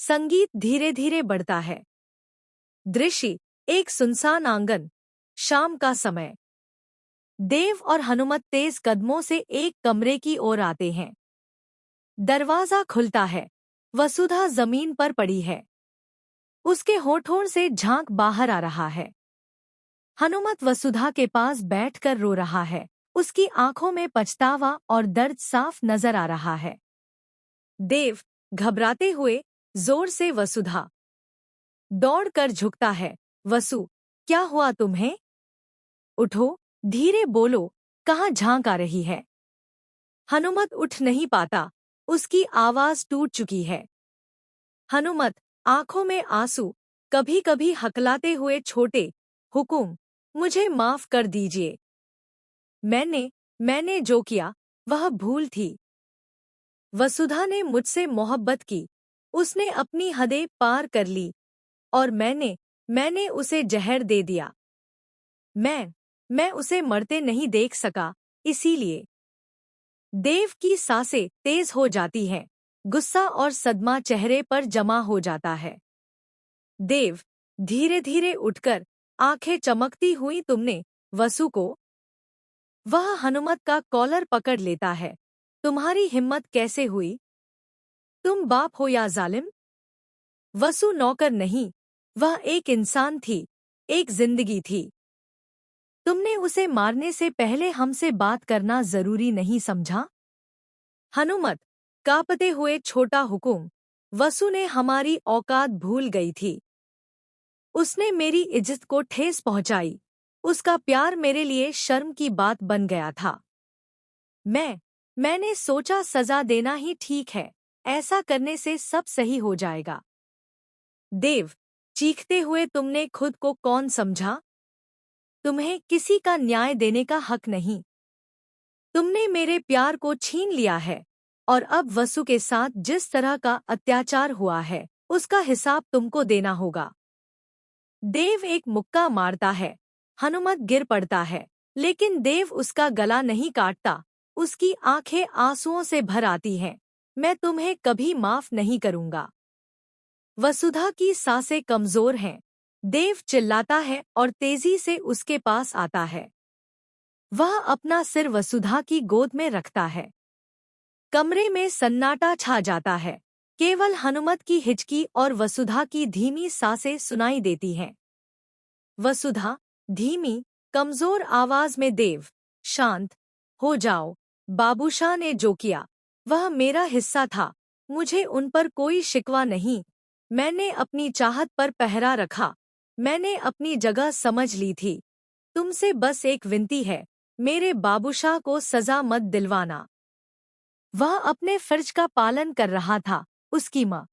संगीत धीरे धीरे बढ़ता है। दृश्य एक सुनसान आंगन, शाम का समय। देव और हनुमत तेज कदमों से एक कमरे की ओर आते हैं। दरवाजा खुलता है। वसुधा जमीन पर पड़ी है। उसके होठों से झांक बाहर आ रहा है। हनुमत वसुधा के पास बैठकर रो रहा है। उसकी आंखों में पछतावा और दर्द साफ नजर आ रहा है। देव घबराते हुए जोर से वसुधा दौड़कर झुकता है। वसु, क्या हुआ तुम्हें? उठो, धीरे बोलो, कहाँ झांक आ रही है? हनुमत उठ नहीं पाता। उसकी आवाज टूट चुकी है। हनुमत आंखों में आंसू, कभी कभी हकलाते हुए छोटे, हुकुम, मुझे माफ कर दीजिए। मैंने जो किया वह भूल थी। वसुधा ने मुझसे मोहब्बत की। उसने अपनी हदें पार कर ली और मैंने उसे जहर दे दिया। मैं उसे मरते नहीं देख सका, इसीलिए। देव की सांसें तेज हो जाती हैं। गुस्सा और सदमा चेहरे पर जमा हो जाता है। देव धीरे धीरे उठकर आंखें चमकती हुई, तुमने वसु को? वह हनुमत का कॉलर पकड़ लेता है। तुम्हारी हिम्मत कैसे हुई? तुम बाप हो या जालिम? वसु नौकर नहीं, वह एक इंसान थी, एक जिंदगी थी। तुमने उसे मारने से पहले हमसे बात करना जरूरी नहीं समझा? हनुमत कांपते हुए छोटा हुकुम, वसु ने हमारी औकात भूल गई थी। उसने मेरी इज्जत को ठेस पहुंचाई। उसका प्यार मेरे लिए शर्म की बात बन गया था। मैंने सोचा सजा देना ही ठीक है। ऐसा करने से सब सही हो जाएगा। देव चीखते हुए, तुमने खुद को कौन समझा? तुम्हें किसी का न्याय देने का हक नहीं। तुमने मेरे प्यार को छीन लिया है और अब वसु के साथ जिस तरह का अत्याचार हुआ है उसका हिसाब तुमको देना होगा। देव एक मुक्का मारता है। हनुमत गिर पड़ता है, लेकिन देव उसका गला नहीं काटता। उसकी आंखें आंसुओं से भर आती हैं। मैं तुम्हें कभी माफ नहीं करूंगा। वसुधा की सांसें कमजोर हैं। देव चिल्लाता है और तेजी से उसके पास आता है। वह अपना सिर वसुधा की गोद में रखता है। कमरे में सन्नाटा छा जाता है। केवल हनुमत की हिचकी और वसुधा की धीमी सांसें सुनाई देती हैं। वसुधा धीमी, कमजोर आवाज में, देव, शांत हो जाओ। बाबूशाह ने जो किया वह मेरा हिस्सा था। मुझे उन पर कोई शिकवा नहीं। मैंने अपनी चाहत पर पहरा रखा। मैंने अपनी जगह समझ ली थी। तुमसे बस एक विनती है, मेरे बाबूशाह को सजा मत दिलवाना। वह अपने फर्ज का पालन कर रहा था। उसकी माँ